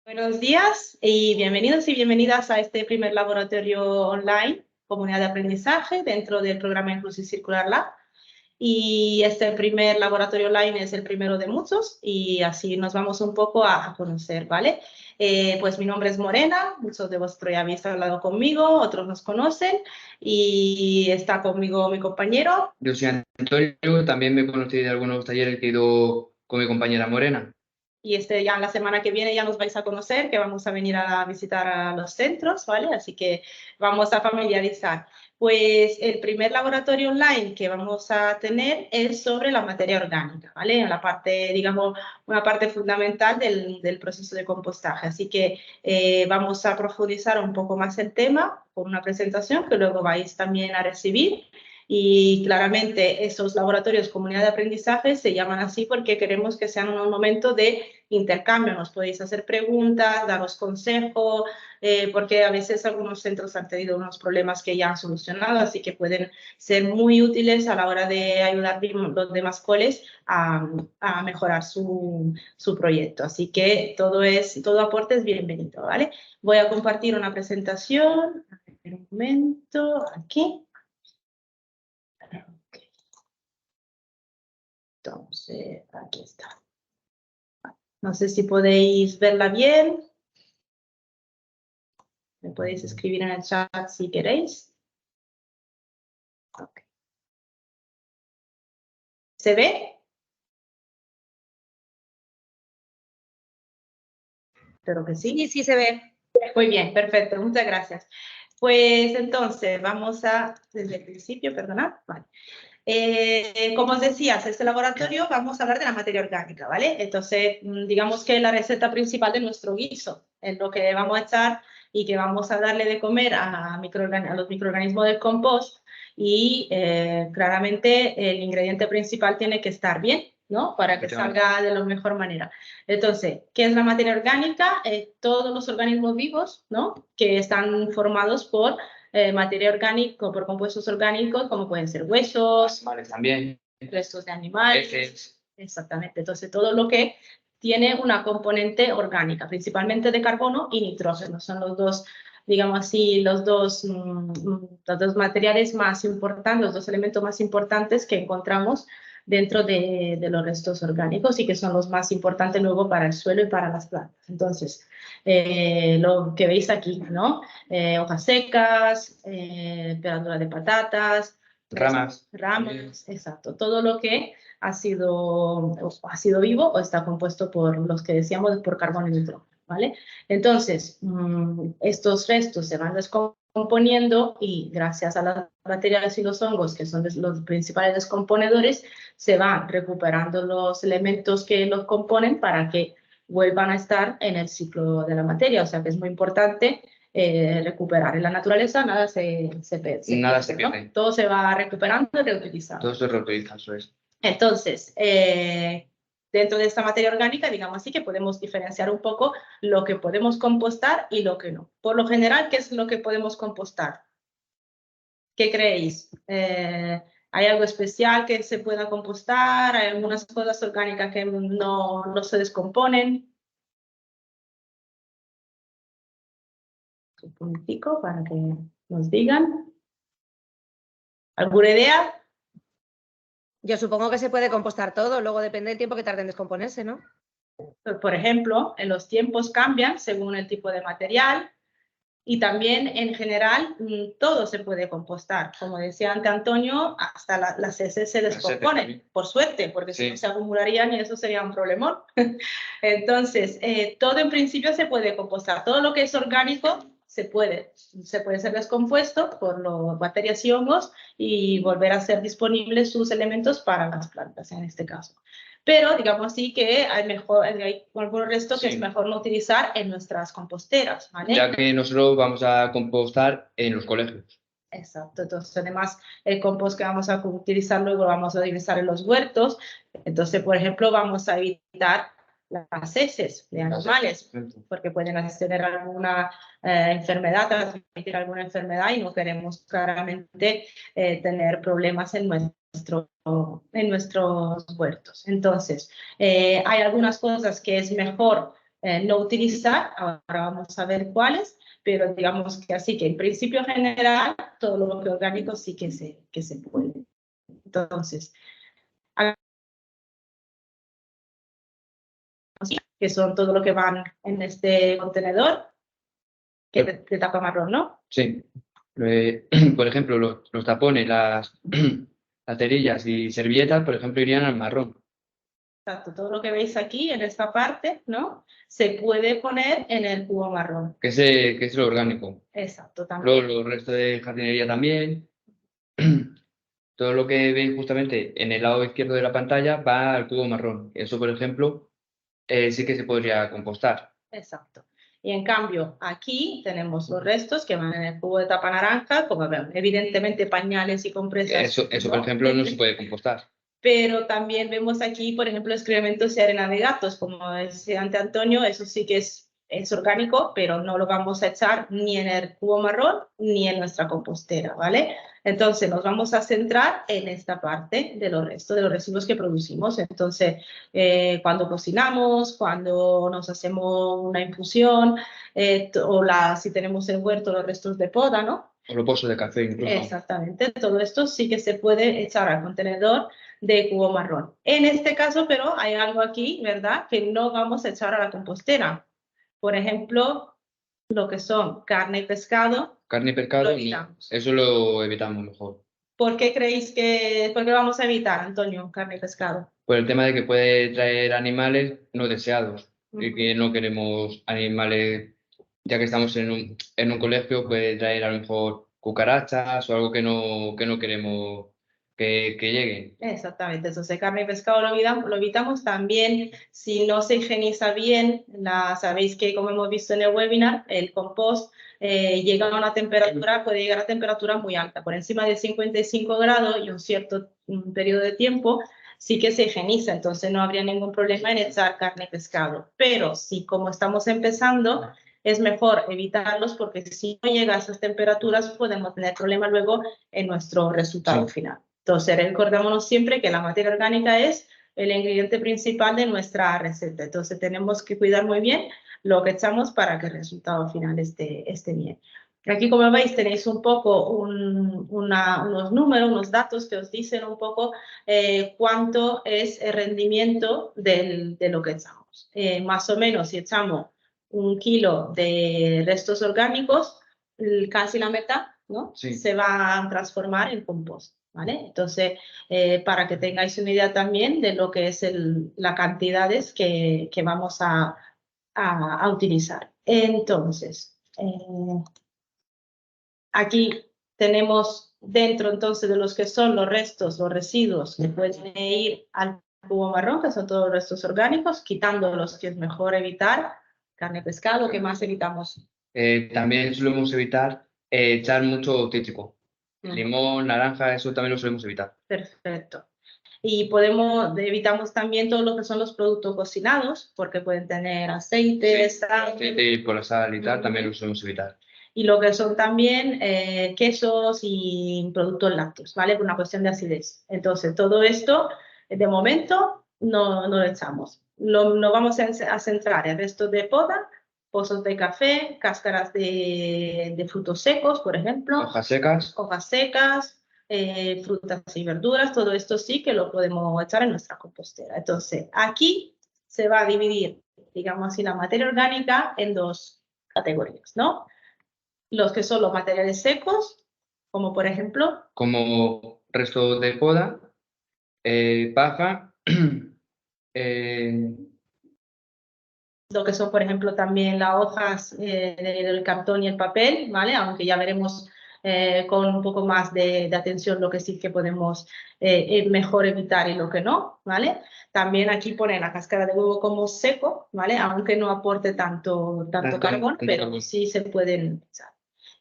Buenos días y bienvenidas a este primer laboratorio online, Comunidad de Aprendizaje, dentro del programa Inclusive Circular Lab. Y este primer laboratorio online es el primero de muchos y así nos vamos un poco a conocer, ¿vale? Pues mi nombre es Morena, muchos de vosotros ya habéis hablado conmigo, otros nos conocen y está conmigo mi compañero. Yo soy Antonio, también me conocí de algunos talleres que he ido con mi compañera Morena. Y ya la semana que viene ya nos vais a conocer, que vamos a venir a visitar a los centros, ¿vale? Así que vamos a familiarizar. Pues el primer laboratorio online que vamos a tener es sobre la materia orgánica, ¿vale? La parte, digamos, una parte fundamental del proceso de compostaje. Así que vamos a profundizar un poco más el tema con una presentación que luego vais también a recibir. Y claramente esos laboratorios comunidad de aprendizaje se llaman así porque queremos que sean un momento de intercambio. Nos podéis hacer preguntas, daros consejo, porque a veces algunos centros han tenido unos problemas que ya han solucionado, así que pueden ser muy útiles a la hora de ayudar a los demás coles a mejorar su proyecto. Así que todo aporte es bienvenido, ¿vale? Voy a compartir una presentación. Un momento, aquí. Entonces, aquí está. No sé si podéis verla bien. Me podéis escribir en el chat si queréis. Okay. ¿Se ve? Espero que sí. Sí, sí se ve. Muy bien, perfecto. Muchas gracias. Pues entonces, vamos desde el principio, perdonad. Vale. Como os decía, este laboratorio vamos a hablar de la materia orgánica, ¿vale? Entonces, digamos que la receta principal de nuestro guiso es lo que vamos a echar y que vamos a darle de comer a los microorganismos del compost y claramente el ingrediente principal tiene que estar bien, ¿no? Para que salga de la mejor manera. Entonces, ¿qué es la materia orgánica? Todos los organismos vivos, ¿no? Que están formados por materia orgánica, por compuestos orgánicos, como pueden ser huesos, Animales también. restos de animales. Heces. Exactamente. Entonces, todo lo que tiene una componente orgánica, principalmente de carbono y nitrógeno. Son los dos, digamos así, los dos materiales más importantes, los dos elementos más importantes que encontramos dentro de los restos orgánicos y que son los más importantes luego para el suelo y para las plantas. Entonces, lo que veis aquí, ¿no? Hojas secas, peladura de patatas, Ramas. Exacto. Todo lo que ha sido vivo o está compuesto por los que decíamos por carbono y nitrógeno, ¿vale? Entonces, estos restos se van descomponiendo y gracias a las bacterias y los hongos, que son los principales descomponedores, se van recuperando los elementos que los componen para que vuelvan a estar en el ciclo de la materia. O sea que es muy importante recuperar. En la naturaleza nada se pierde, ¿no? Todo se va recuperando y reutilizando. Todo se reutiliza, eso es. Entonces, dentro de esta materia orgánica, digamos así, que podemos diferenciar un poco lo que podemos compostar y lo que no. Por lo general, ¿qué es lo que podemos compostar? ¿Qué creéis? ¿Hay algo especial que se pueda compostar? ¿Hay algunas cosas orgánicas que no se descomponen? Un puntico para que nos digan. ¿Alguna idea? Yo supongo que se puede compostar todo, luego depende del tiempo que tarde en descomponerse, ¿no? Por ejemplo, los tiempos cambian según el tipo de material y también en general todo se puede compostar. Como decía antes Antonio, hasta las heces se descomponen, por suerte, porque si no se acumularían y eso sería un problemón. Entonces, todo en principio se puede compostar. Todo lo que es orgánico se puede ser descompuesto por las bacterias y hongos y volver a ser disponibles sus elementos para las plantas en este caso. Pero digamos así que hay algunos restos que es mejor no utilizar en nuestras composteras, ¿vale? Ya que nosotros vamos a compostar en los colegios. Exacto, entonces además el compost que vamos a utilizar luego lo vamos a utilizar en los huertos. Entonces, por ejemplo, vamos a evitar las heces de animales porque pueden tener alguna enfermedad, transmitir alguna enfermedad y no queremos claramente tener problemas en nuestros huertos. Entonces, hay algunas cosas que es mejor no utilizar. Ahora vamos a ver cuáles, pero digamos que así que en principio general, todo lo que orgánico sí que se puede. Entonces, que son todo lo que van en este contenedor, que de tapa marrón, ¿no? Sí. Por ejemplo, los tapones, las cerillas y servilletas, por ejemplo, irían al marrón. Exacto, todo lo que veis aquí en esta parte, ¿no? Se puede poner en el cubo marrón. Que es lo orgánico. Exacto, Luego también. los restos de jardinería también. Todo lo que veis justamente en el lado izquierdo de la pantalla va al cubo marrón. Eso, por ejemplo, sí que se podría compostar. Exacto. Y en cambio, aquí tenemos los restos que van en el cubo de tapa naranja, como ven, evidentemente pañales y compresas. Eso, ¿no? por ejemplo, no se puede compostar. Pero también vemos aquí, por ejemplo, excrementos y arena de gatos, como decía ante Antonio, eso sí que es orgánico, pero no lo vamos a echar ni en el cubo marrón ni en nuestra compostera, ¿vale? Entonces nos vamos a centrar en esta parte de los restos, de los residuos que producimos. Entonces, cuando cocinamos, cuando nos hacemos una infusión, si tenemos el huerto, los restos de poda, ¿no? O los pozos de café incluso. Exactamente, todo esto sí que se puede echar al contenedor de cubo marrón. En este caso, pero hay algo aquí, ¿verdad? Que no vamos a echar a la compostera. Por ejemplo, lo que son carne y pescado. Carne y pescado, Lo no. evitamos. Eso lo evitamos mejor. ¿Por qué por qué vamos a evitar, Antonio, carne y pescado? Por el tema de que puede traer animales no deseados y que no queremos animales, ya que estamos en un colegio, puede traer a lo mejor cucarachas o algo que no queremos que lleguen. Exactamente, entonces carne y pescado lo evitamos también si no se higieniza bien. Sabéis que como hemos visto en el webinar, el compost llega a una temperatura, puede llegar a temperatura muy alta, por encima de 55 grados y un cierto periodo de tiempo sí que se higieniza, entonces no habría ningún problema en echar carne y pescado. Pero si como estamos empezando, es mejor evitarlos porque si no llega a esas temperaturas podemos tener problemas luego en nuestro resultado final. Entonces, recordémonos siempre que la materia orgánica es el ingrediente principal de nuestra receta. Entonces, tenemos que cuidar muy bien lo que echamos para que el resultado final esté bien. Aquí, como veis, tenéis un poco unos números, unos datos que os dicen un poco cuánto es el rendimiento de lo que echamos. Más o menos, si echamos 1 kilo de restos orgánicos, casi la mitad, ¿no? Sí. Se va a transformar en compost. ¿Vale? Entonces, para que tengáis una idea también de lo que es las cantidades que vamos a utilizar. Entonces, aquí tenemos dentro entonces de los que son los restos, los residuos que pueden ir al cubo marrón, que son todos los restos orgánicos, quitando los que es mejor evitar, carne, pescado, ¿qué más evitamos? También solemos evitar echar mucho cítrico. Limón, naranja, eso también lo solemos evitar. Perfecto. Y evitamos también todo lo que son los productos cocinados, porque pueden tener aceite, sal. Aceite por la sal y tal, también lo solemos evitar. Y lo que son también quesos y productos lácteos, ¿vale? Por una cuestión de acidez. Entonces, todo esto, de momento, no lo echamos. Nos vamos a centrar en restos de poda, pozos de café, cáscaras de frutos secos, por ejemplo. Hojas secas. Hojas secas, frutas y verduras, todo esto sí que lo podemos echar en nuestra compostera. Entonces, aquí se va a dividir, digamos así, la materia orgánica en dos categorías, ¿no? Los que son los materiales secos, como por ejemplo... Como resto de poda, paja, lo que son, por ejemplo, también las hojas del cartón y el papel, ¿vale? Aunque ya veremos con un poco más de atención lo que sí que podemos mejor evitar y lo que no, ¿vale? También aquí pone la cáscara de huevo como seco, ¿vale? Aunque no aporte tanto carbón, pero sí se pueden echar.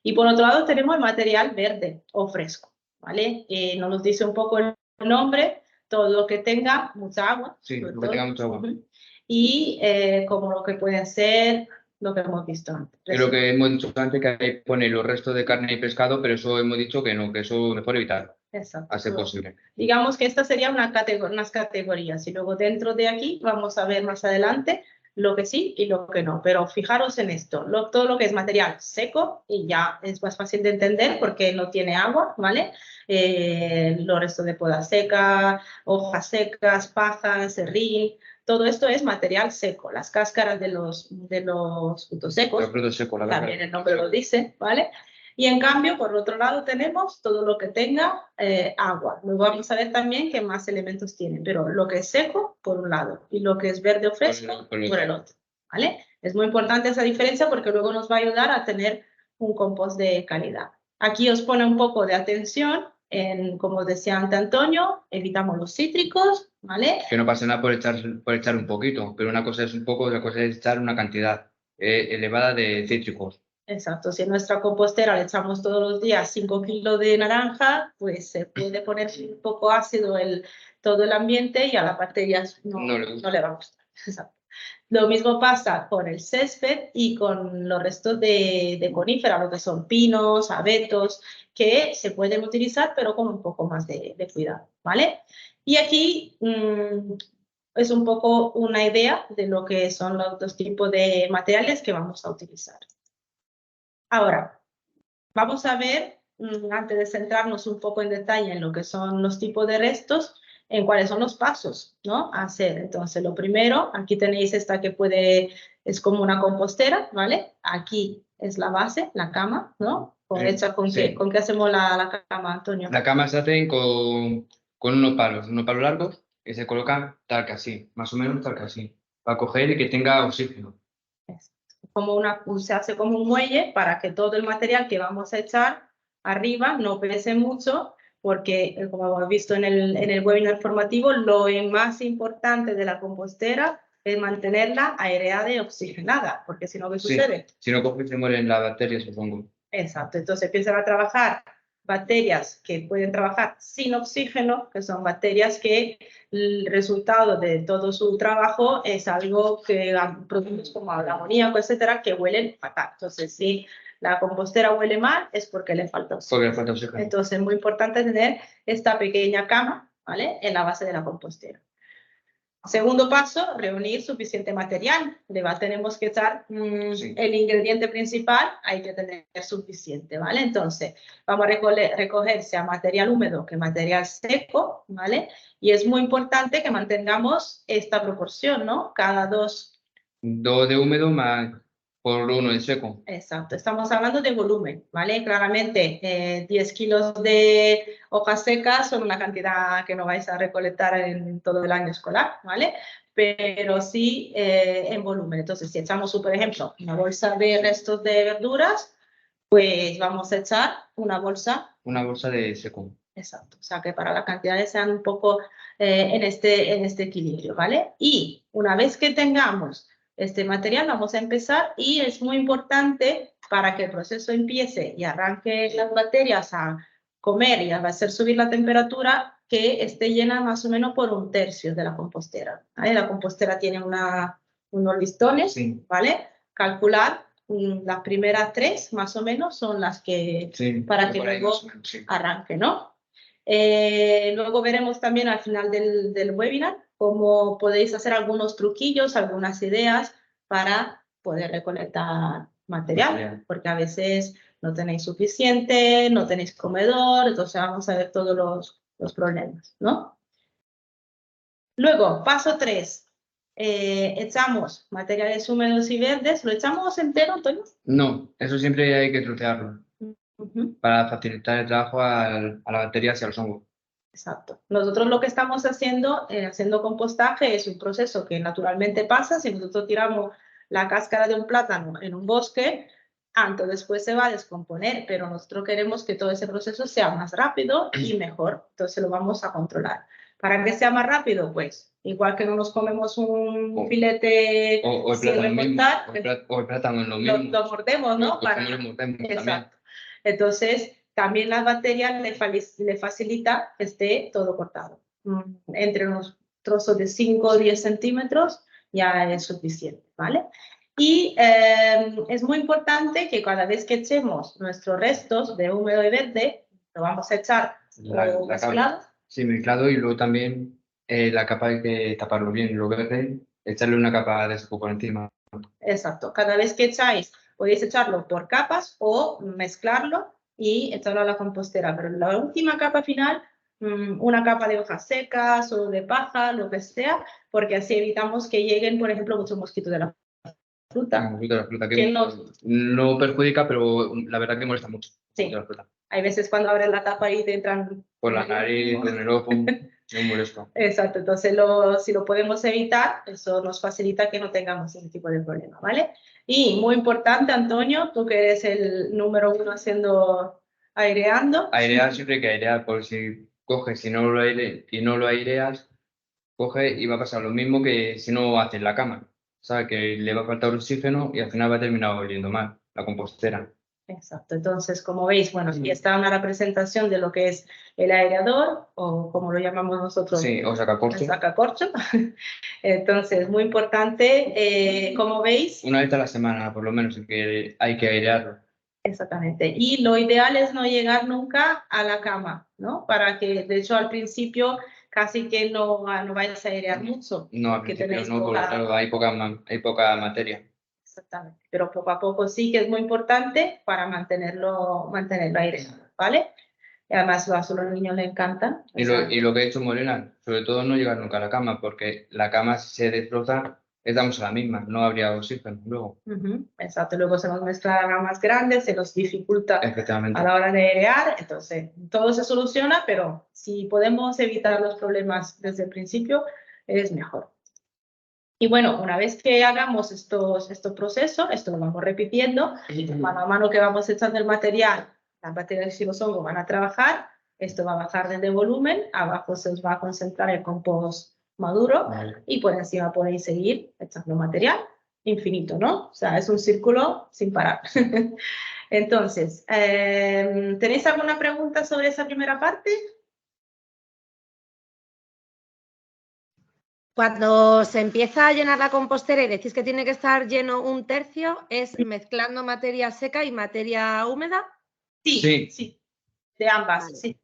Y por otro lado tenemos el material verde o fresco, ¿vale? Nos lo dice un poco el nombre, todo lo que tenga mucha agua. Sí, lo que tenga mucha agua. Y como lo que puede ser lo que hemos visto antes. Y lo que hemos dicho antes, que ahí pone los restos de carne y pescado, pero eso hemos dicho que no, que eso mejor evitar. Exacto. A ser posible. Digamos que esta sería unas categorías y luego dentro de aquí vamos a ver más adelante lo que sí y lo que no. Pero fijaros en esto, todo lo que es material seco, y ya es más fácil de entender porque no tiene agua, ¿vale? Los restos de poda seca, hojas secas, paja, serrín, todo esto es material seco. Las cáscaras de los frutos secos, Los frutos secos, la verdad. también el nombre lo dice, ¿vale? Y en cambio, por otro lado, tenemos todo lo que tenga agua. Luego vamos a ver también qué más elementos tiene, pero lo que es seco, por un lado, y lo que es verde o fresco, por el otro, ¿vale? Es muy importante esa diferencia porque luego nos va a ayudar a tener un compost de calidad. Aquí os pone un poco de atención en, como decía antes Antonio, evitamos los cítricos, ¿vale? Que no pasa nada por echar un poquito, pero una cosa es un poco, otra cosa es echar una cantidad elevada de cítricos. Exacto, si en nuestra compostera le echamos todos los días 5 kilos de naranja, pues se puede poner un poco ácido todo el ambiente y a las bacterias no le va a gustar. Exacto. Lo mismo pasa con el césped y con los restos de coníferas, lo que son pinos, abetos, que se pueden utilizar, pero con un poco más de cuidado, ¿vale? Y aquí es un poco una idea de lo que son los dos tipos de materiales que vamos a utilizar. Ahora, vamos a ver, antes de centrarnos un poco en detalle en lo que son los tipos de restos, en cuáles son los pasos, ¿no? A hacer. Entonces, lo primero, aquí tenéis esta que es como una compostera, ¿vale? Aquí es la base, la cama, ¿no? Hecha con sí. ¿Con qué hacemos la cama, Antonio? La cama se hace con unos palos largos que se colocan tal que así, más o menos tal que así, para coger y que tenga oxígeno. Se hace como un muelle para que todo el material que vamos a echar arriba no pese mucho, porque como hemos visto en el webinar formativo, lo más importante de la compostera es mantenerla aireada y oxigenada, porque si no, ¿qué sucede? Si no coge, se mueren las bacterias, supongo. Exacto, entonces empiezan a trabajar bacterias que pueden trabajar sin oxígeno, que son bacterias que el resultado de todo su trabajo es algo que productos como el amoníaco, etcétera, que huelen fatal. Entonces, si la compostera huele mal, es porque le falta oxígeno. Porque le falta oxígeno. Entonces, es muy importante tener esta pequeña cama, ¿vale?, en la base de la compostera. Segundo paso, reunir suficiente material. Tenemos que echar el ingrediente principal, hay que tener suficiente, ¿vale? Entonces, vamos a recoger sea material húmedo que material seco, ¿vale? Y es muy importante que mantengamos esta proporción, ¿no? Cada 2. 2 de húmedo más por 1 de seco. Exacto, estamos hablando de volumen, ¿vale? Claramente, 10 kilos de hojas secas son una cantidad que no vais a recolectar en todo el año escolar, ¿vale? Pero sí en volumen. Entonces, si echamos, por ejemplo, una bolsa de restos de verduras, pues vamos a echar una bolsa. Una bolsa de seco. Exacto, o sea que para las cantidades sean un poco en este equilibrio, ¿vale? Y una vez que tengamos este material, vamos a empezar, y es muy importante para que el proceso empiece y arranque las bacterias a comer y a hacer subir la temperatura, que esté llena más o menos por 1/3 de la compostera, ¿vale? La compostera tiene unos listones, sí, ¿vale? Calcular las primeras 3 más o menos son las que, sí, para que luego arranque, ¿no? Luego veremos también al final del webinar cómo podéis hacer algunos truquillos, algunas ideas para poder recolectar material, porque a veces no tenéis suficiente, no tenéis comedor, entonces vamos a ver todos los problemas, ¿no? Luego, paso 3, echamos materiales húmedos y verdes. ¿Lo echamos entero, Antonio? No, eso siempre hay que trocearlo para facilitar el trabajo a las bacterias y a los hongos. Exacto. Nosotros lo que estamos haciendo compostaje es un proceso que naturalmente pasa. Si nosotros tiramos la cáscara de un plátano en un bosque, antes o después se va a descomponer, pero nosotros queremos que todo ese proceso sea más rápido y mejor. Entonces lo vamos a controlar. ¿Para que sea más rápido? Pues igual que no nos comemos un filete sin recortar, o el plátano es lo mismo. Lo mordemos, ¿no? Lo mordemos. Exacto. También. Entonces, también las bacterias le facilita que esté todo cortado. Entre unos trozos de 5 o 10 centímetros ya es suficiente, ¿vale? Y es muy importante que cada vez que echemos nuestros restos de húmedo y verde, lo vamos a echar mezclado. Sí, mezclado, y luego también la capa hay que taparlo bien, lo verde echarle una capa de seco por encima. Exacto. Cada vez que echáis, podéis echarlo por capas o mezclarlo y echarlo a la compostera. Pero la última capa final, una capa de hojas secas o de paja, lo que sea, porque así evitamos que lleguen, por ejemplo, muchos mosquitos de la fruta. La fruta Que no, no perjudica, pero la verdad que molesta mucho. sí. La fruta. Hay veces cuando abres la tapa y te entran Por la nariz, por el ojo, es molesto. Exacto, entonces si lo podemos evitar, eso nos facilita que no tengamos ese tipo de problema, ¿vale? Y muy importante, Antonio, tú que eres el número 1 haciendo aireando. Airear siempre hay que airear, porque si coges y no lo aireas, coge y va a pasar lo mismo que si no haces la cama. ¿Sabes? Que le va a faltar oxígeno y al final va a terminar oliendo mal la compostera. Exacto, entonces como veis, bueno, aquí está una representación de lo que es el aireador o como lo llamamos nosotros, Sí, o sacacorcho. el sacacorcho. Entonces, muy importante, como veis. Una vez a la semana, por lo menos, que hay que airearlo. Exactamente. Y lo ideal es no llegar nunca a la cama, ¿no? Para que, de hecho, al principio casi que no vayas a airear mucho. No, al principio no, porque claro, hay poca materia. Exactamente. Pero poco a poco sí que es muy importante para mantenerlo aireado, ¿vale? Y además a los niños les encanta. Y lo que he hecho, Morena, sobre todo no llegar nunca a la cama, porque la cama si se destroza, estamos a la misma, no habría oxígeno luego. Exacto, luego se nos mezclan gamas grandes, se nos dificulta Efectivamente. a la hora de airear, entonces todo se soluciona, pero si podemos evitar los problemas desde el principio, es mejor. Y bueno, una vez que hagamos estos procesos, esto lo vamos repitiendo, mano a mano que vamos echando el material, las bacterias y los hongos van a trabajar, esto va a bajar de volumen, abajo se os va a concentrar el compost maduro y por encima podéis seguir echando material infinito, ¿no? O sea, es un círculo sin parar. Entonces, ¿tenéis alguna pregunta sobre esa primera parte? Cuando se empieza a llenar la compostera y decís que tiene que estar lleno un tercio, ¿es mezclando materia seca y materia húmeda? Sí, de ambas, Vale. sí.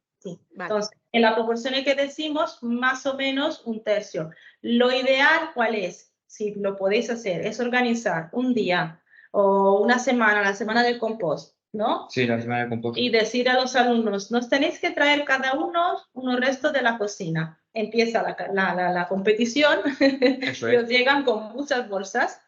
Vale. Entonces, en la proporción en que decimos, más o menos un tercio. Lo ideal, ¿cuál es? Si lo podéis hacer, es organizar un día o una semana, la semana del compost, ¿no? Sí, la semana del compost. Y decir a los alumnos, nos tenéis que traer cada uno unos restos de la cocina. Empieza la competición Eso y es. os llegan con muchas bolsas.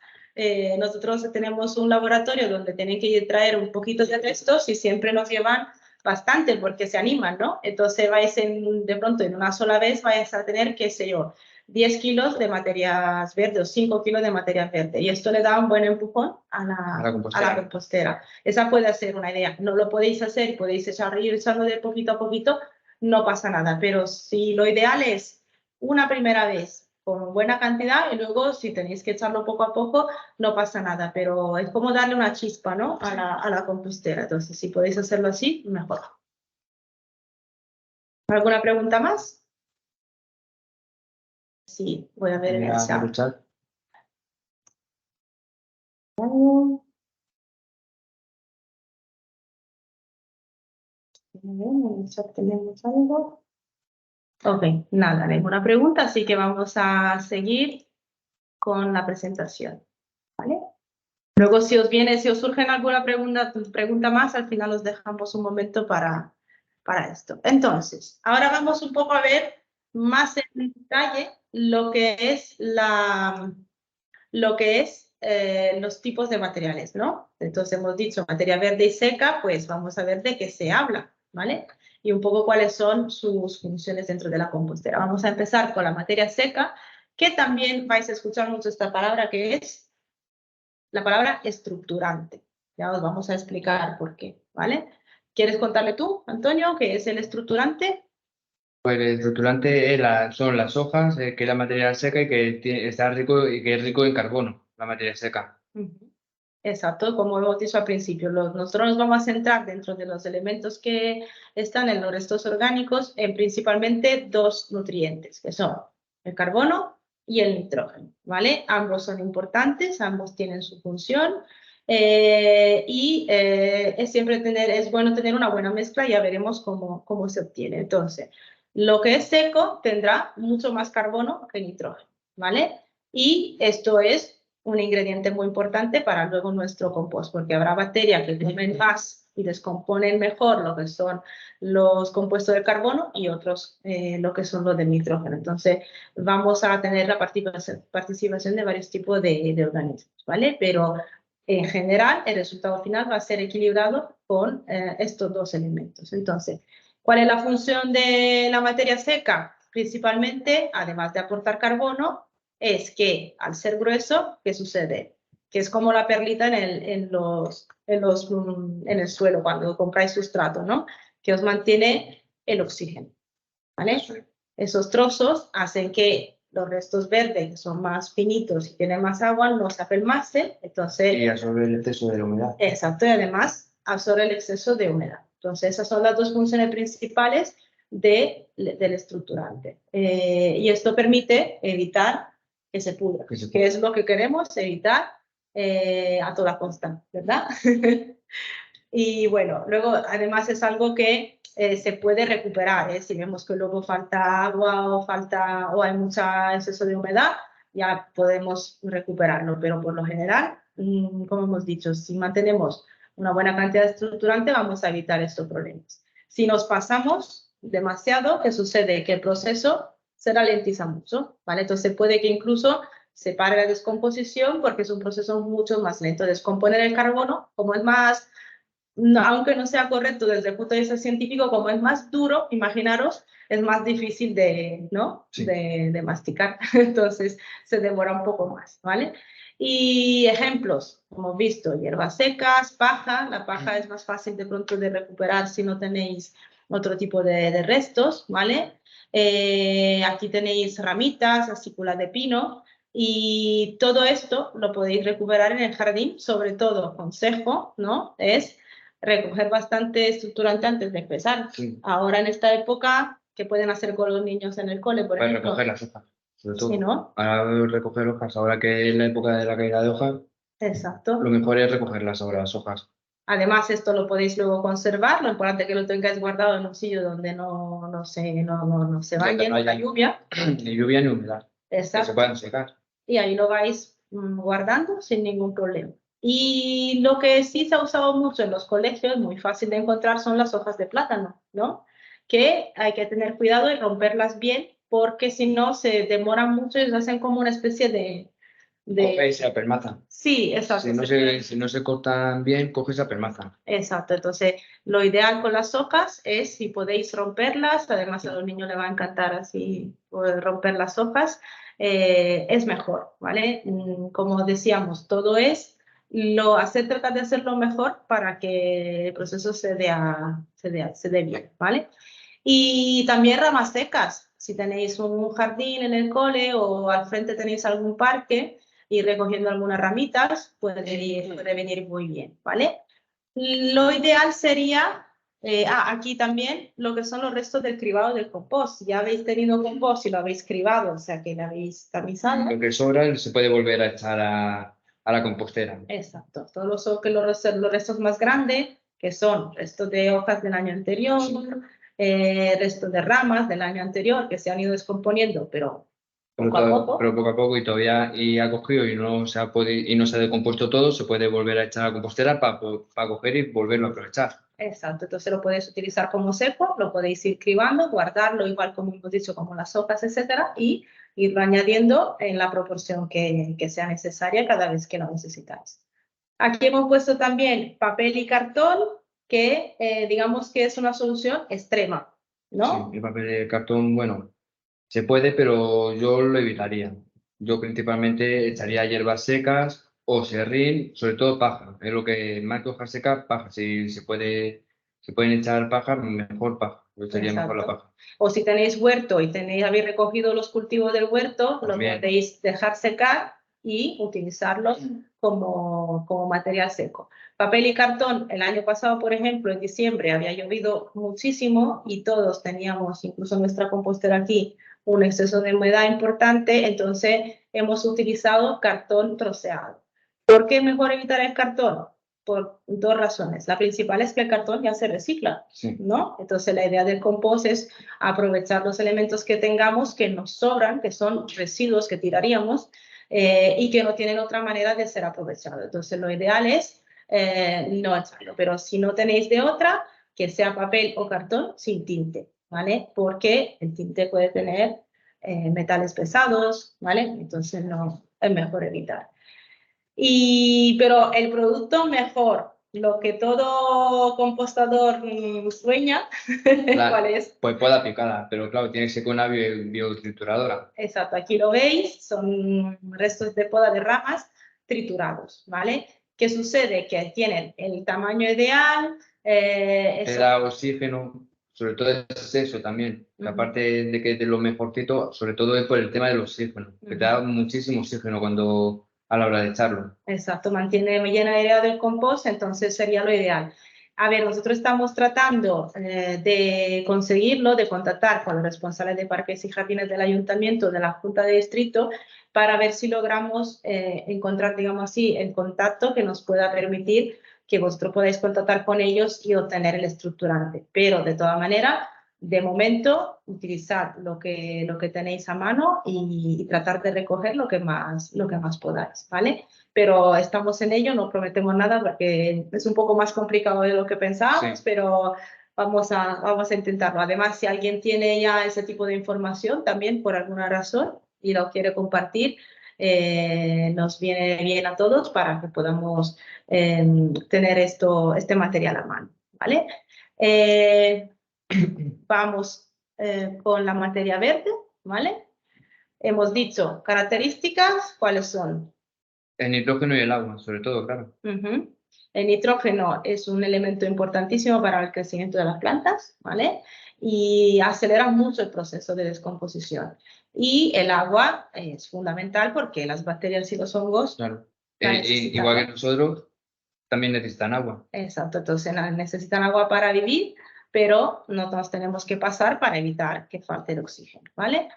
Nosotros tenemos un laboratorio donde tienen que traer un poquito de restos y siempre nos llevan bastante porque se animan, ¿no? Entonces vais de pronto en una sola vez vais a tener, qué sé yo, 10 kilos de materias verdes o 5 kilos de materias verdes. Y esto le da un buen empujón a la compostera. Esa puede ser una idea. No lo podéis hacer, podéis ir echando de poquito a poquito, no pasa nada. Pero si lo ideal es una primera vez con buena cantidad y luego si tenéis que echarlo poco a poco, no pasa nada. Pero es como darle una chispa, ¿no? a la compostera. Entonces, si podéis hacerlo así, mejor. ¿Alguna pregunta más? Sí, voy a ver en el chat. En el chat tenemos algo. Ok, nada, ninguna pregunta, así que vamos a seguir con la presentación, ¿vale? Luego, si os surgen alguna pregunta más, al final os dejamos un momento para esto. Entonces, ahora vamos un poco a ver más en detalle lo que es los tipos de materiales, ¿no? Entonces hemos dicho materia verde y seca, pues vamos a ver de qué se habla, ¿vale? Y un poco cuáles son sus funciones dentro de la compostera. Vamos a empezar con la materia seca, que también vais a escuchar mucho esta palabra que es la palabra estructurante. Ya os vamos a explicar por qué, ¿vale? ¿Quieres contarle tú, Antonio, qué es el estructurante? Pues el estructurante son las hojas, que es la materia seca y que está rico y que es rico en carbono, la materia seca. Exacto, como hemos dicho al principio, nosotros nos vamos a centrar dentro de los elementos que están en los restos orgánicos en principalmente dos nutrientes, que son el carbono y el nitrógeno, ¿vale? Ambos son importantes, ambos tienen su función es bueno tener una buena mezcla, ya veremos cómo se obtiene. Entonces, lo que es seco tendrá mucho más carbono que nitrógeno, ¿vale? Y esto es un ingrediente muy importante para luego nuestro compost, porque habrá bacterias que comen más y descomponen mejor lo que son los compuestos de carbono y otros lo que son los de nitrógeno. Entonces, vamos a tener la participación de varios tipos de organismos, ¿vale? Pero en general, el resultado final va a ser equilibrado con estos dos elementos. Entonces, ¿cuál es la función de la materia seca? Principalmente, además de aportar carbono, es que al ser grueso, ¿qué sucede? Que es como la perlita en el suelo cuando compráis sustrato, ¿no? Que os mantiene el oxígeno, ¿vale? Esos trozos hacen que los restos verdes, que son más finitos y tienen más agua, no se apelmacen, entonces... Y absorbe el exceso de la humedad. Exacto, y además absorbe el exceso de humedad. Entonces, esas son las dos funciones principales del estructurante. Y esto permite evitar que se pudra, que es lo que queremos evitar a toda costa, ¿verdad? Y bueno, luego además es algo que se puede recuperar, ¿eh? Si vemos que luego falta agua o hay mucho exceso de humedad, ya podemos recuperarlo, pero por lo general, como hemos dicho, si mantenemos una buena cantidad de estructurante, vamos a evitar estos problemas. Si nos pasamos demasiado, ¿qué sucede? Que el proceso se ralentiza mucho, ¿vale? Entonces puede que incluso se pare la descomposición porque es un proceso mucho más lento. Descomponer el carbono, como es más... No, aunque no sea correcto desde el punto de vista científico, como es más duro, imaginaros, es más difícil de, ¿no? Sí. de masticar. Entonces se demora un poco más, ¿vale? Y ejemplos, como hemos visto, hierbas secas, paja. La paja es más fácil de pronto de recuperar si no tenéis otro tipo de restos, ¿vale? Aquí tenéis ramitas, acículas de pino. Y todo esto lo podéis recuperar en el jardín, sobre todo, consejo, ¿no? Es recoger bastante estructurante antes de empezar. Sí. Ahora en esta época, ¿qué pueden hacer con los niños en el cole, por Para ejemplo? recoger las hojas, sobre todo. Sí, ¿no? Para recoger hojas, ahora que es la época de la caída de hojas, Exacto. lo mejor es recogerlas ahora, las hojas. Además, esto lo podéis luego conservar, lo importante es que lo tengáis guardado en un sitio donde no se bañe con la lluvia. Ni lluvia ni humedad, que Exacto. se puedan secar. Y ahí lo vais guardando sin ningún problema. Y lo que sí se ha usado mucho en los colegios, muy fácil de encontrar, son las hojas de plátano, ¿no? Que hay que tener cuidado y romperlas bien, porque si no se demoran mucho y se hacen como una especie de... Coge y se apelmazan. Sí, exacto. Si no se cortan bien, coge y se apelmazan. Exacto, entonces lo ideal con las hojas es si podéis romperlas, además a los niños les va a encantar así poder romper las hojas, es mejor, ¿vale? Como decíamos, todo es tratar de hacerlo mejor para que el proceso se dé bien, ¿vale? Y también ramas secas, si tenéis un jardín en el cole o al frente tenéis algún parque y recogiendo algunas ramitas, puede venir muy bien, ¿vale? Lo ideal sería, aquí también, lo que son los restos del cribado del compost. Ya habéis tenido compost y lo habéis cribado, o sea que lo habéis tamizado. Lo que sobra se puede volver a echar a la compostera. Exacto. Todos los restos más grandes, que son restos de hojas del año anterior, restos de ramas del año anterior que se han ido descomponiendo, pero poco a poco. Pero poco a poco y todavía ha cogido y no se ha decompuesto todo, se puede volver a echar a la compostera para coger y volverlo a aprovechar. Exacto, entonces lo podéis utilizar como seco, lo podéis ir cribando, guardarlo igual como hemos dicho, como las hojas, etcétera, y irlo añadiendo en la proporción que sea necesaria cada vez que lo necesitáis. Aquí hemos puesto también papel y cartón, que digamos que es una solución extrema, ¿no? Sí, el papel de cartón, bueno, se puede, pero yo lo evitaría. Yo principalmente echaría hierbas secas o serrín, sobre todo paja. Es lo que más que hojas secas, paja. Si se pueden echar paja, mejor paja. Yo echaría mejor la paja. O si tenéis huerto y habéis recogido los cultivos del huerto, los podéis dejar secar y utilizarlos como material seco. Papel y cartón, el año pasado, por ejemplo, en diciembre había llovido muchísimo y todos teníamos, incluso nuestra compostera aquí, un exceso de humedad importante, entonces hemos utilizado cartón troceado. ¿Por qué es mejor evitar el cartón? Por dos razones. La principal es que el cartón ya se recicla, sí, ¿no? Entonces la idea del compost es aprovechar los elementos que tengamos que nos sobran, que son residuos que tiraríamos, y que no tienen otra manera de ser aprovechado. Entonces, lo ideal es no echarlo, pero si no tenéis de otra, que sea papel o cartón sin tinte, ¿vale? Porque el tinte puede tener metales pesados, ¿vale? Entonces, no, es mejor evitar. Pero el producto mejor, lo que todo compostador sueña, ¿cuál es? Pues poda picada, pero claro, tiene que ser con una biotrituradora. Exacto, aquí lo veis, son restos de poda de ramas triturados, ¿vale? ¿Qué sucede? Que tienen el tamaño ideal. Te da oxígeno, sobre todo es eso también, que aparte de que es de lo mejorcito, sobre todo es por el tema del oxígeno, que te da muchísimo oxígeno a la hora de echarlo. Exacto, mantiene bien aireado el compost, entonces sería lo ideal. A ver, nosotros estamos tratando de conseguirlo, de contactar con los responsables de parques y jardines del ayuntamiento, de la Junta de Distrito, para ver si logramos encontrar, digamos así, el contacto que nos pueda permitir que vosotros podáis contactar con ellos y obtener el estructurante. Pero, de todas maneras, de momento, utilizad lo que tenéis a mano y tratar de recoger lo que más podáis, ¿vale? Pero estamos en ello, no prometemos nada porque es un poco más complicado de lo que pensábamos, Sí. pero vamos a intentarlo. Además, si alguien tiene ya ese tipo de información también por alguna razón y lo quiere compartir, nos viene bien a todos para que podamos tener este material a mano, ¿vale? Vamos con la materia verde, ¿vale? Hemos dicho características, ¿cuáles son? El nitrógeno y el agua, sobre todo, claro. El nitrógeno es un elemento importantísimo para el crecimiento de las plantas, ¿vale? Y acelera mucho el proceso de descomposición. Y el agua es fundamental porque las bacterias y los hongos Claro. necesitan Igual que nosotros, también necesitan agua. Exacto, entonces necesitan agua para vivir, pero no nos tenemos que pasar para evitar que falte el oxígeno, ¿vale?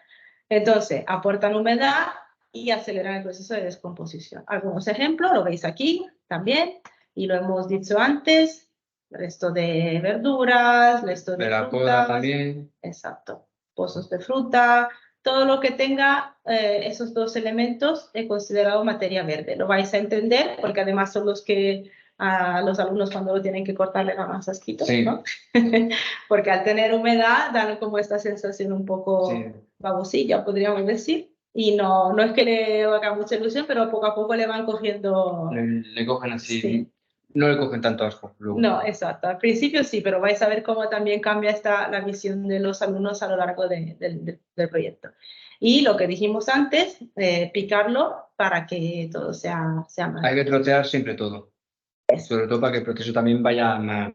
Entonces, aportan humedad y aceleran el proceso de descomposición. Algunos ejemplos, lo veis aquí también, y lo hemos dicho antes, resto de verduras, resto de la frutas. poda también. Exacto, pozos de fruta, todo lo que tenga esos dos elementos es considerado materia verde. Lo vais a entender porque además son los que a los alumnos cuando lo tienen que cortar le dan más asquito, Sí. ¿no? Porque al tener humedad dan como esta sensación un poco babosilla, podríamos decir. Y no es que le haga mucha ilusión, pero poco a poco le van cogiendo... Le cogen así, Sí. no le cogen tanto asco luego. No, exacto. Al principio sí, pero vais a ver cómo también cambia la visión de los alumnos a lo largo del proyecto. Y lo que dijimos antes, picarlo para que todo sea más... Hay que trocear siempre todo. Sobre todo para que el proceso también vaya más,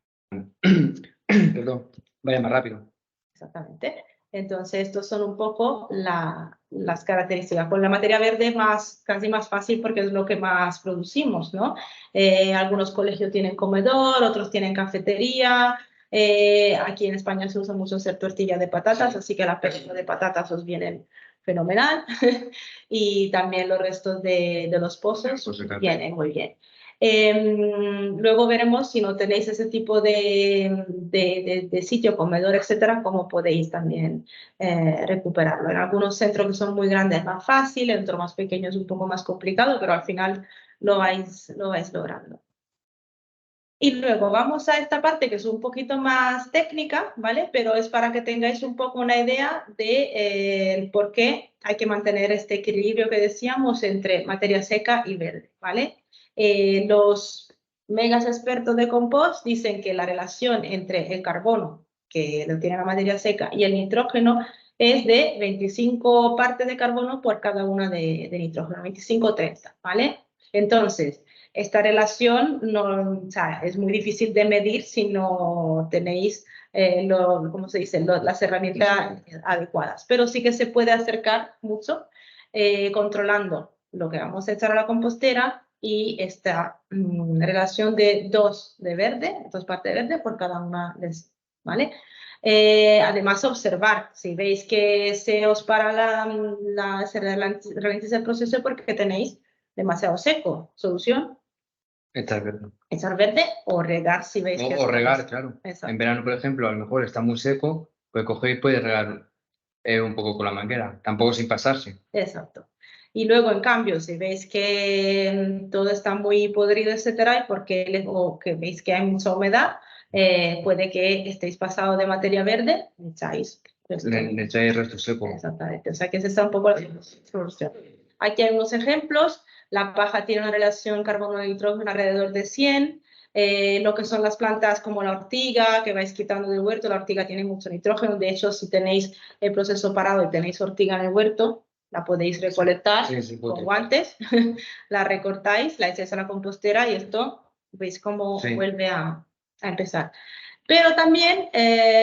vaya más rápido. Exactamente. Entonces, estos son un poco las características. Con la materia verde casi más fácil porque es lo que más producimos, ¿no? Algunos colegios tienen comedor, otros tienen cafetería. Aquí en España se usa mucho hacer tortilla de patatas, así que la pelota de patatas os vienen fenomenal. Y también los restos de los pozos vienen muy bien. Luego veremos si no tenéis ese tipo de sitio, comedor, etcétera, cómo podéis también recuperarlo. En algunos centros que son muy grandes es más fácil, en otros más pequeños es un poco más complicado, pero al final lo vais logrando. Y luego vamos a esta parte que es un poquito más técnica, ¿vale? Pero es para que tengáis un poco una idea de por qué hay que mantener este equilibrio que decíamos entre materia seca y verde, ¿vale? Los megas expertos de compost dicen que la relación entre el carbono, que lo tiene la materia seca, y el nitrógeno es de 25 partes de carbono por cada una de nitrógeno, 25-30, ¿vale? Entonces, esta relación o sea, es muy difícil de medir si no tenéis ¿cómo se dice? Las herramientas adecuadas. Pero sí que se puede acercar mucho controlando lo que vamos a echar a la compostera y esta relación de dos partes de verde por cada una de esas, ¿vale? Además, observar, si veis que se os para se ralentiza el proceso porque tenéis demasiado seco. Solución, Echar verde. echar verde o regar si veis que... O regar, claro. Exacto. En verano, por ejemplo, a lo mejor está muy seco, pues cogéis y podéis regar un poco con la manguera, tampoco sin pasarse. Exacto. Y luego, en cambio, si veis que todo está muy podrido, etcétera, o que veis que hay mucha humedad, puede que estéis pasado de materia verde, echáis Le echáis resto seco. Exactamente, o sea que esa está un poco la solución. Aquí hay unos ejemplos. La paja tiene una relación carbono-nitrógeno alrededor de 100. Lo que son las plantas como la ortiga, que vais quitando del huerto, la ortiga tiene mucho nitrógeno. De hecho, si tenéis el proceso parado y tenéis ortiga en el huerto, la podéis recolectar con guantes, la recortáis, la echáis a la compostera y esto, veis cómo vuelve a empezar. Pero también,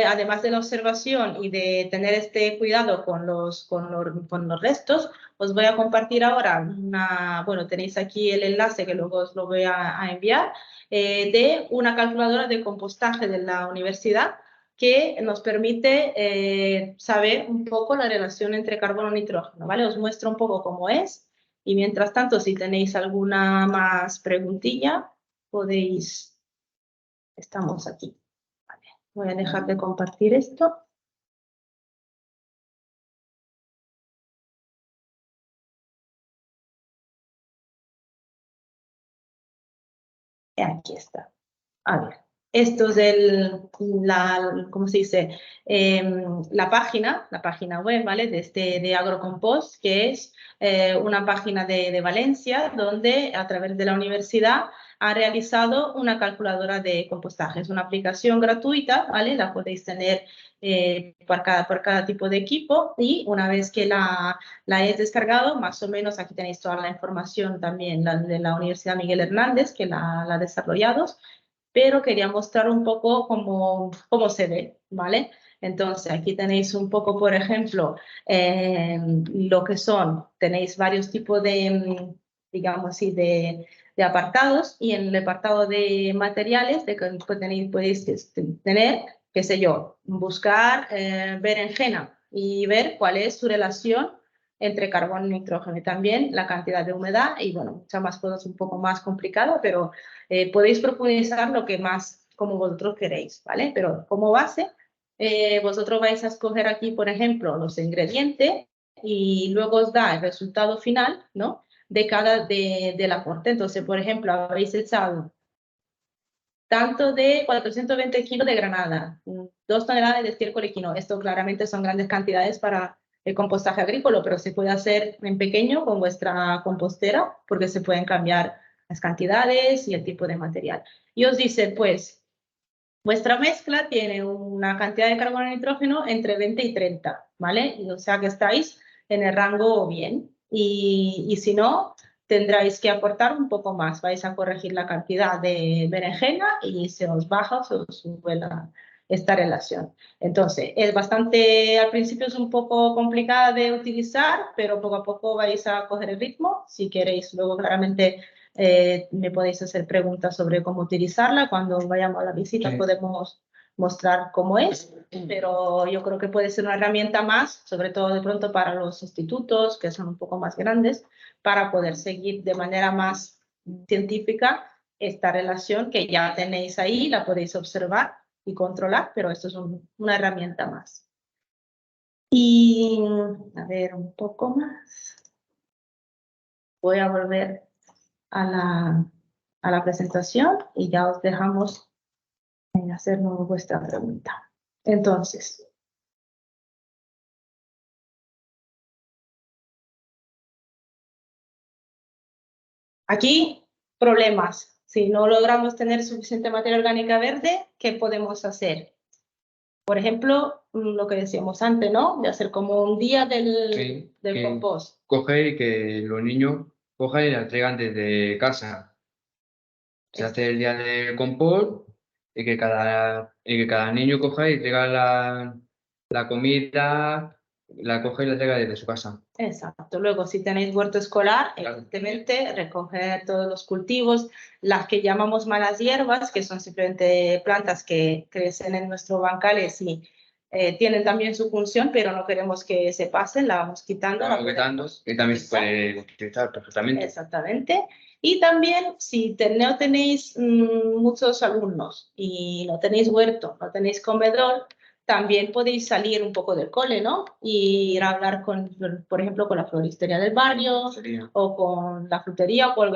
además de la observación y de tener este cuidado con los restos, os voy a compartir ahora bueno, tenéis aquí el enlace que luego os lo voy a enviar, de una calculadora de compostaje de la universidad que nos permite saber un poco la relación entre carbono y nitrógeno, ¿vale? Os muestro un poco cómo es y mientras tanto, si tenéis alguna más preguntilla, estamos aquí. Voy a dejar de compartir esto. Y aquí está. A ver, esto es ¿cómo se dice? La página web, ¿vale? De Agrocompost, que es una página de Valencia, donde a través de la universidad ha realizado una calculadora de compostaje. Es una aplicación gratuita, ¿vale? La podéis tener por cada tipo de equipo y una vez que la hayáis descargado, más o menos aquí tenéis toda la información también de la Universidad Miguel Hernández, que la ha desarrollado, pero quería mostrar un poco cómo se ve, ¿vale? Entonces, aquí tenéis un poco, por ejemplo, lo que tenéis varios tipos digamos así, de apartados y en el apartado de materiales podéis tener, qué sé yo, buscar berenjena y ver cuál es su relación entre carbono y nitrógeno y también la cantidad de humedad y bueno, muchas más cosas un poco más complicadas, pero podéis profundizar lo que más como vosotros queréis, ¿vale? Pero como base, vosotros vais a escoger aquí, por ejemplo, los ingredientes y luego os da el resultado final, ¿no? Del aporte. Entonces, por ejemplo, habéis echado tanto de 420 kilos de granada, 2 toneladas de estiércol equino. Esto claramente son grandes cantidades para el compostaje agrícola, pero se puede hacer en pequeño con vuestra compostera porque se pueden cambiar las cantidades y el tipo de material. Y os dice, pues, vuestra mezcla tiene una cantidad de carbono y nitrógeno entre 20 y 30, ¿vale? O sea que estáis en el rango bien. Y si no, tendráis que aportar un poco más. Vais a corregir la cantidad de berenjena y se os baja o se os sube esta relación. Entonces, al principio es un poco complicada de utilizar, pero poco a poco vais a coger el ritmo. Si queréis, luego claramente me podéis hacer preguntas sobre cómo utilizarla. Cuando vayamos a la visita podemos mostrar cómo es, pero yo creo que puede ser una herramienta más, sobre todo de pronto para los institutos, que son un poco más grandes, para poder seguir de manera más científica esta relación que ya tenéis ahí, la podéis observar y controlar, pero esto es una herramienta más. Y a ver, un poco más. Voy a volver a la presentación y ya os dejamos en hacernos vuestra pregunta. Entonces, aquí, problemas. Si no logramos tener suficiente materia orgánica verde, ¿qué podemos hacer? Por ejemplo, lo que decíamos antes, ¿no? De hacer como un día del compost. Coger y que los niños cojan y la traigan desde casa. Se hace el día del compost y que cada niño coja y traiga la comida, la coja y la traiga desde su casa. Exacto. Luego, si tenéis huerto escolar, evidentemente, recoger todos los cultivos, las que llamamos malas hierbas, que son simplemente plantas que crecen en nuestros bancales y tienen también su función, pero no queremos que se pasen, la vamos quitando. La vamos quitando y también se puede utilizar perfectamente. Exactamente. Y también, si no tenéis muchos alumnos y no tenéis huerto, no tenéis comedor, también podéis salir un poco del cole, ¿no? Y ir a hablar con, por ejemplo, con la floristería del barrio o con la frutería o con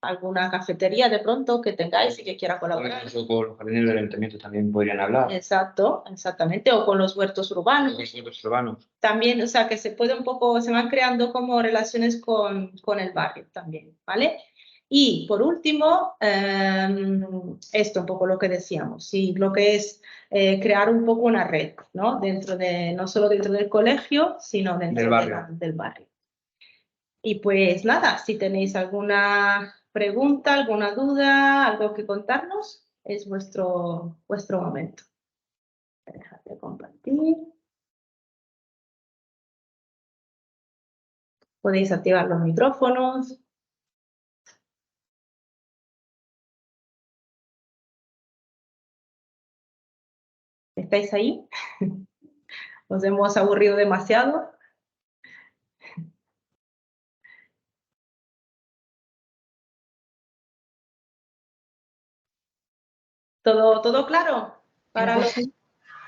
alguna cafetería de pronto que tengáis y que quiera colaborar. O con los jardineros del ayuntamiento también podrían hablar. Exacto, exactamente. O con los huertos urbanos. Los huertos urbanos. También, o sea, que se puede un poco, se van creando como relaciones con el barrio también, ¿vale? Y por último, esto un poco lo que decíamos, sí, lo que es crear un poco una red, ¿no? Dentro de, no solo dentro del colegio, sino dentro del barrio. Y pues nada, si tenéis alguna pregunta, alguna duda, algo que contarnos, es vuestro momento. Déjate compartir. Podéis activar los micrófonos. ¿Estáis ahí? ¿Os hemos aburrido demasiado? ¿Todo claro? Para los...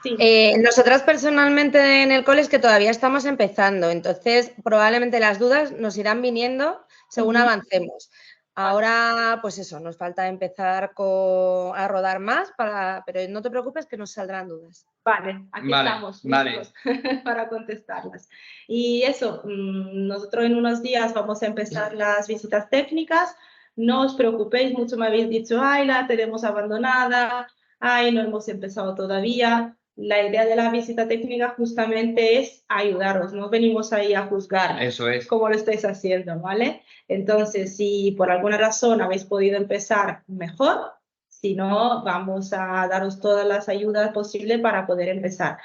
Sí. Nosotras personalmente en el cole es que todavía estamos empezando, entonces probablemente las dudas nos irán viniendo según avancemos. Ahora, pues eso, nos falta empezar a rodar más, pero no te preocupes que nos saldrán dudas. Vale, aquí estamos para contestarlas. Y eso, nosotros en unos días vamos a empezar las visitas técnicas. No os preocupéis, mucho me habéis dicho, ay, la tenemos abandonada, ay, no hemos empezado todavía. La idea de la visita técnica justamente es ayudaros, no venimos ahí a juzgar. Eso es. Como lo estáis haciendo, ¿vale? Entonces, si por alguna razón habéis podido empezar mejor, si no, vamos a daros todas las ayudas posibles para poder empezar.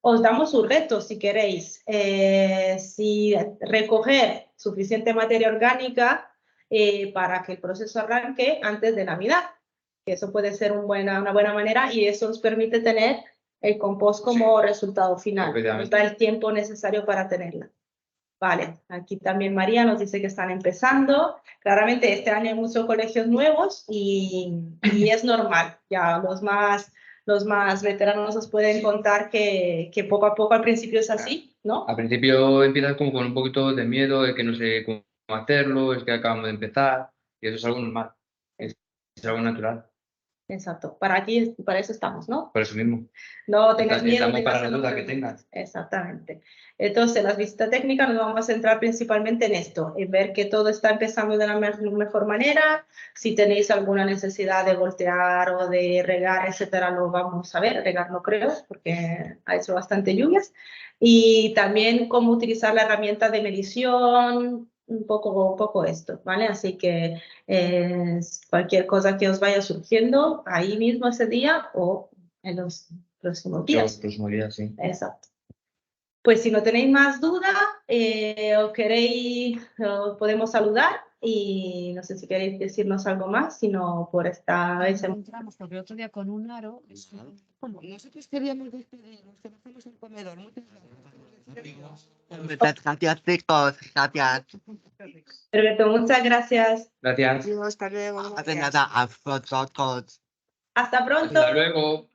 Os damos un reto, si queréis, si recoger suficiente materia orgánica para que el proceso arranque antes de Navidad. Que eso puede ser una buena manera y eso os permite tener el compost como resultado final. Nos da el tiempo necesario para tenerla. Vale, aquí también María nos dice que están empezando. Claramente este año hay muchos colegios nuevos y es normal. Ya los más veteranos os pueden contar que poco a poco al principio es así, ¿no? Al principio empiezas como con un poquito de miedo, de que no sé cómo hacerlo, es que acabamos de empezar y eso es algo normal, es algo natural. Exacto, para eso estamos, ¿no? Por eso mismo. No tengas miedo. Estamos para la duda que tengas. Exactamente. Entonces, las visitas técnicas nos vamos a centrar principalmente en esto, en ver que todo está empezando de la mejor manera. Si tenéis alguna necesidad de voltear o de regar, etcétera, lo vamos a ver. Regar no creo, porque ha hecho bastante lluvias. Y también cómo utilizar la herramienta de medición, un poco esto, ¿vale? Así que cualquier cosa que os vaya surgiendo ahí mismo ese día o en los próximos días. Los próximos días, sí. Exacto. Pues si no tenéis más duda o queréis, podemos saludar y no sé si queréis decirnos algo más, sino por esta vez. Encontramos porque el otro día con un aro. Nosotros queríamos despedirnos, que hacemos el comedor. Muchas gracias. Gracias, chicos. Gracias. Perfecto, muchas gracias. Gracias. Hasta luego. De nada, hasta pronto. Hasta pronto. Hasta luego.